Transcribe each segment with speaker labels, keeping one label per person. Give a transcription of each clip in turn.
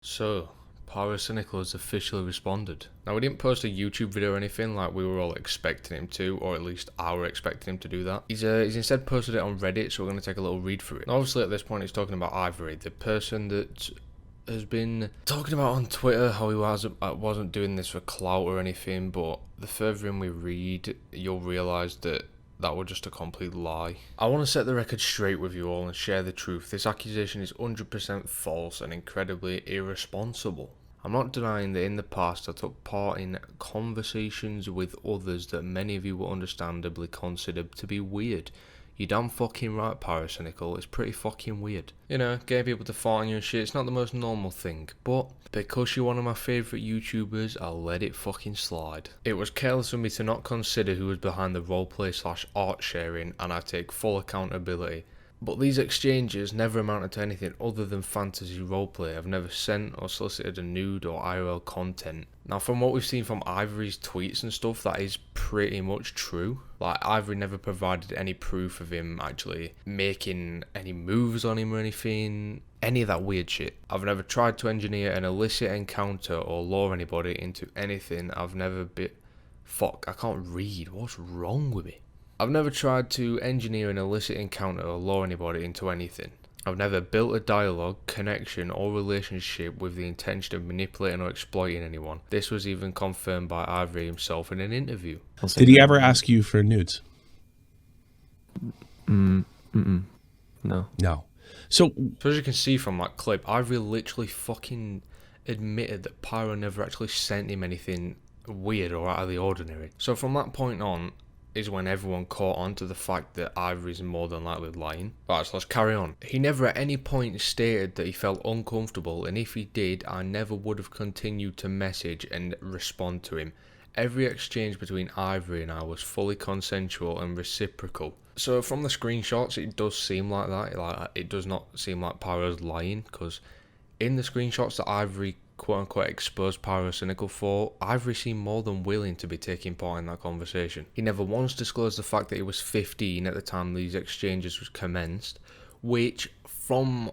Speaker 1: So, Pyrocynical has officially responded. Now, we didn't post a YouTube video or anything like we were all expecting him to, or at least I were expecting him to do that. He's instead posted it on Reddit, so we're going to take a little read through it. Now, obviously, at this point, he's talking about Ivory, the person that has been talking about on Twitter how he wasn't doing this for clout or anything, but the further in we read, you'll realise that was just a complete lie. I want to set the record straight with you all and share the truth. This accusation is 100% false and incredibly irresponsible. I'm not denying that in the past I took part in conversations with others that many of you will understandably consider to be weird. You damn fucking right, Pyrocynical, it's pretty fucking weird. You know, getting people to fart on you and shit, it's not the most normal thing, but because you're one of my favourite YouTubers, I'll let it fucking slide. It was careless of me to not consider who was behind the roleplay / art sharing, and I take full accountability. But these exchanges never amounted to anything other than fantasy roleplay. I've never sent or solicited a nude or IRL content. Now, from what we've seen from Ivory's tweets and stuff, that is pretty much true. Like, Ivory never provided any proof of him actually making any moves on him or anything. Any of that weird shit. I've never tried to engineer an illicit encounter or lure anybody into anything. I've never been... Fuck, I can't read. What's wrong with me? I've never tried to engineer an illicit encounter or lure anybody into anything. I've never built a dialogue, connection or relationship with the intention of manipulating or exploiting anyone. This was even confirmed by Ivory himself in an interview.
Speaker 2: Did he ever ask you for nudes?
Speaker 3: No.
Speaker 2: No. So
Speaker 1: as you can see from that clip, Ivory literally fucking admitted that Pyro never actually sent him anything weird or out of the ordinary. So from that point on, is when everyone caught on to the fact that Ivory's more than likely lying. Right, so let's carry on. He never at any point stated that he felt uncomfortable, and if he did, I never would have continued to message and respond to him. Every exchange between Ivory and I was fully consensual and reciprocal. So from the screenshots, it does seem like that. Like, it does not seem like Pyro's lying, because in the screenshots that Ivory quote-unquote exposed Pyrocynical for, Ivory seemed more than willing to be taking part in that conversation. He never once disclosed the fact that he was 15 at the time these exchanges was commenced, which, from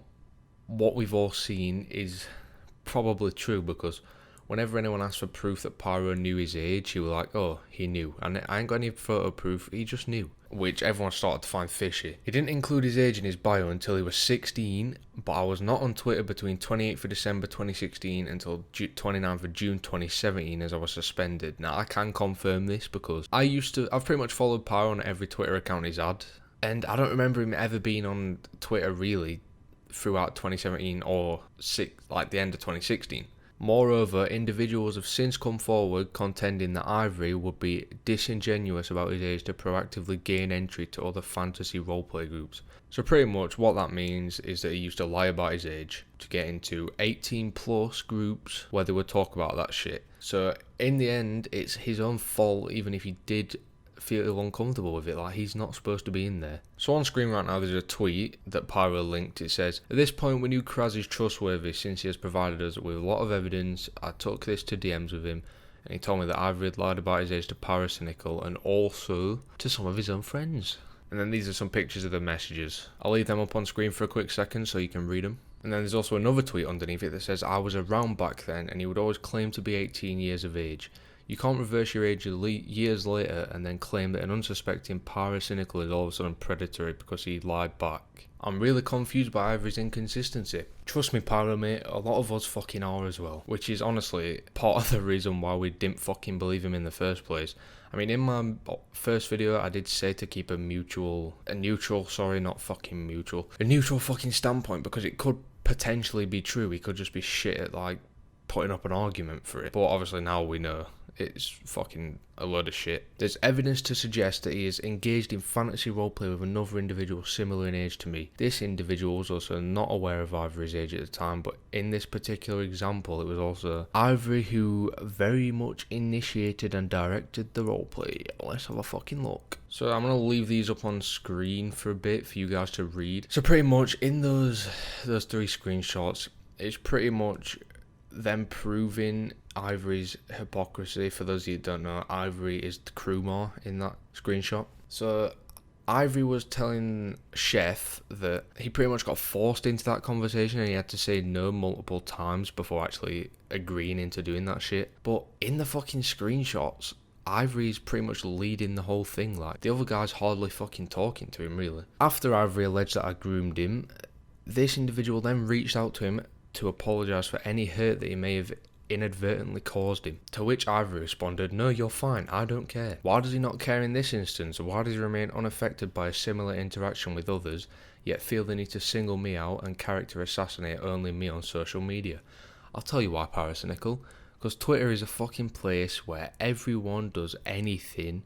Speaker 1: what we've all seen, is probably true, because whenever anyone asked for proof that Pyro knew his age, he was like, oh, he knew. And I ain't got any photo proof, he just knew. Which everyone started to find fishy. He didn't include his age in his bio until he was 16, but I was not on Twitter between 28th of December 2016 until 29th of June 2017 as I was suspended. Now, I can confirm this because I've pretty much followed Pyro on every Twitter account he's had, and I don't remember him ever being on Twitter really throughout 2017 or like the end of 2016. Moreover, individuals have since come forward contending that Ivory would be disingenuous about his age to proactively gain entry to other fantasy roleplay groups. So pretty much what that means is that he used to lie about his age to get into 18 plus groups where they would talk about that shit. So in the end, it's his own fault even if he did feel uncomfortable with it, like he's not supposed to be in there. So on screen right now there's a tweet that Pyro linked. It says, at this point we knew Kraz is trustworthy since he has provided us with a lot of evidence. I took this to DMs with him and he told me that Ivory had lied about his age to Pyrocynical and also to some of his own friends. And then these are some pictures of the messages. I'll leave them up on screen for a quick second so you can read them. And then there's also another tweet underneath it that says, I was around back then and he would always claim to be 18 years of age. You can't reverse your age years later and then claim that an unsuspecting Pyrocynical is all of a sudden predatory because he lied back. I'm really confused by Ivory's inconsistency. Trust me, Pyro mate, a lot of us fucking are as well. Which is honestly part of the reason why we didn't fucking believe him in the first place. I mean, in my first video, I did say to keep a neutral fucking standpoint, because it could potentially be true. He could just be shit at like putting up an argument for it. But obviously now we know it's fucking a load of shit. There's evidence to suggest that he is engaged in fantasy roleplay with another individual similar in age to me. This individual was also not aware of Ivory's age at the time, but in this particular example, it was also Ivory who very much initiated and directed the roleplay. Let's have a fucking look. So I'm going to leave these up on screen for a bit for you guys to read. So pretty much in those three screenshots, it's pretty much them proving Ivory's hypocrisy. For those of you who don't know, Ivory is the crewmar in that screenshot. So Ivory was telling Chef that he pretty much got forced into that conversation and he had to say no multiple times before actually agreeing into doing that shit. But in the fucking screenshots, Ivory's pretty much leading the whole thing. Like, the other guy's hardly fucking talking to him, really. After Ivory alleged that I groomed him, this individual then reached out to him to apologise for any hurt that he may have inadvertently caused him. To which Ivory responded, "No, you're fine, I don't care." Why does he not care in this instance? Why does he remain unaffected by a similar interaction with others, yet feel the need to single me out and character assassinate only me on social media? I'll tell you why, Pyrocynical. Because Twitter is a fucking place where everyone does anything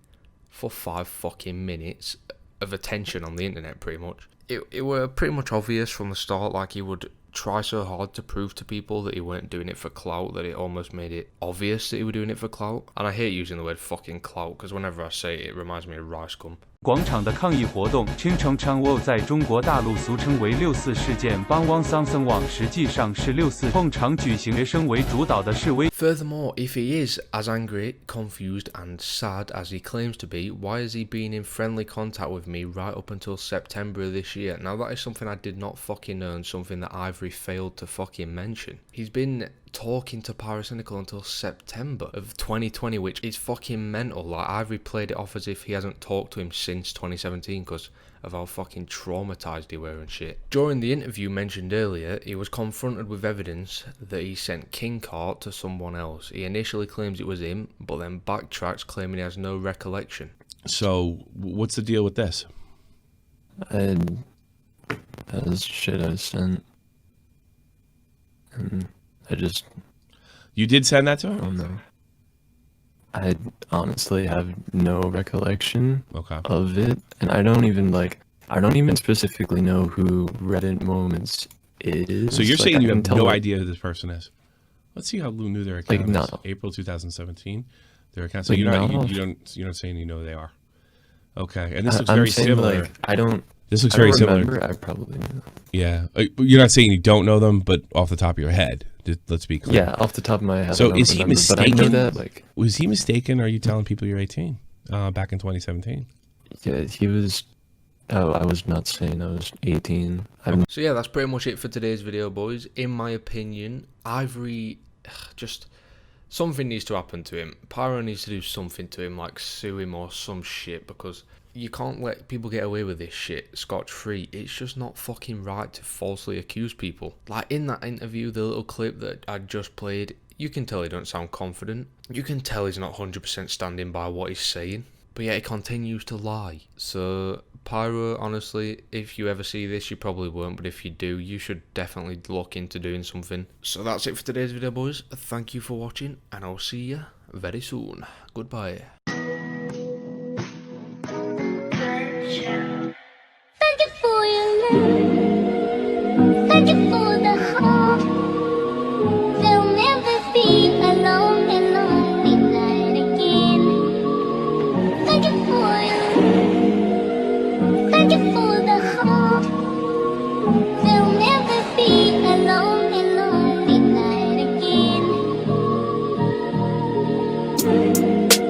Speaker 1: for 5 fucking minutes of attention on the internet, pretty much. It were pretty much obvious from the start, like, he would try so hard to prove to people that he weren't doing it for clout that it almost made it obvious that he was doing it for clout. And I hate using the word fucking clout because whenever I say it, it reminds me of rice gum.
Speaker 3: 广场的抗议活动 Chingchong 在中国大陆俗称为6·4事件帮汪桑森网实际上是6·4碰场举行学生为主导的示威
Speaker 1: Furthermore, if he is as angry, confused and sad as he claims to be, why has he been in friendly contact with me right up until September of this year? Now that is something I did not fucking know and something that Ivory failed to fucking mention. He's been talking to Pyrocynical until September of 2020, which is fucking mental. Like, Ivory played it off as if he hasn't talked to him since 2017 because of how fucking traumatized they were and shit. During the interview mentioned earlier, he was confronted with evidence that he sent King Cart to someone else. He initially claims it was him, but then backtracks claiming he has no recollection.
Speaker 2: So, what's the deal with this?
Speaker 4: That was shit I sent. And
Speaker 2: You did send that to him?
Speaker 4: I don't know. I honestly have no recollection of it, and I don't even specifically know who Reddit Moments is.
Speaker 2: So you're saying you have no idea who this person is? Let's see how Lou knew their account.
Speaker 4: No.
Speaker 2: April 2017. Their account. So you're not saying you know they are. Okay, and this looks very similar. This looks very similar.
Speaker 4: I probably know.
Speaker 2: Yeah, you're not saying you don't know them, but off the top of your head, let's be clear.
Speaker 4: Yeah, off the top of my head.
Speaker 2: So is he mistaken?
Speaker 4: But I know that,
Speaker 2: was he mistaken? Or are you telling people you're 18? Back in 2017.
Speaker 4: Yeah, he was. Oh, I was not saying I was 18.
Speaker 1: So yeah, that's pretty much it for today's video, boys. In my opinion, Ivory, just something needs to happen to him. Pyro needs to do something to him, like sue him or some shit, because you can't let people get away with this shit scotch-free. It's just not fucking right to falsely accuse people. Like, in that interview, the little clip that I just played, you can tell he don't sound confident. You can tell he's not 100% standing by what he's saying. But yet he continues to lie. So, Pyro, honestly, if you ever see this, you probably won't. But if you do, you should definitely look into doing something. So that's it for today's video, boys. Thank you for watching, and I'll see you very soon. Goodbye.